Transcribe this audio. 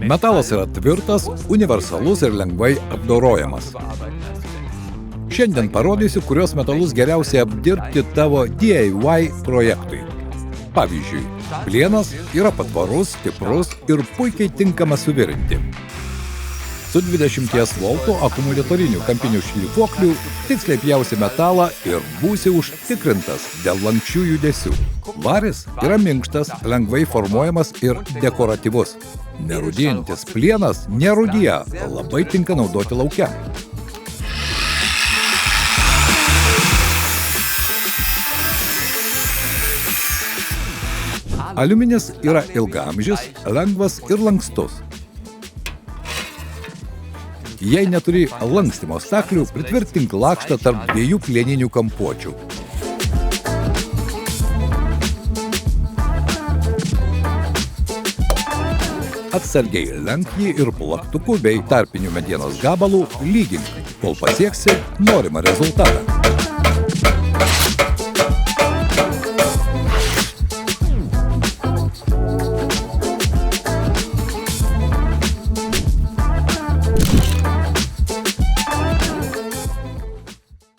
Metalas yra tvirtas, universalus ir lengvai apdorojamas. Šiandien parodysiu, kurios metalus geriausiai apdirbti tavo DIY projektui. Pavyzdžiui, plienas yra patvarus, stiprus ir puikiai tinkamas suvirinti. Su 20 voltų akumuliatoriniu kampiniu šlifuokliu tiksliai pjausi metalą ir būsi užtikrintas dėl lanksčių judesių. Varis yra minkštas, lengvai formuojamas ir dekoratyvus. Nerūdijantis plienas nerūdija, labai tinka naudoti lauke. Aliuminis yra ilgaamžis, lengvas ir lankstus. Jei neturi lankstymo staklių, pritvirtink lakštą tarp dviejų plieninių kampuočių. Atsargiai lenk jį ir plaktuku bei tarpiniu medienos gabalu lygink, kol pasieksi norimą rezultatą.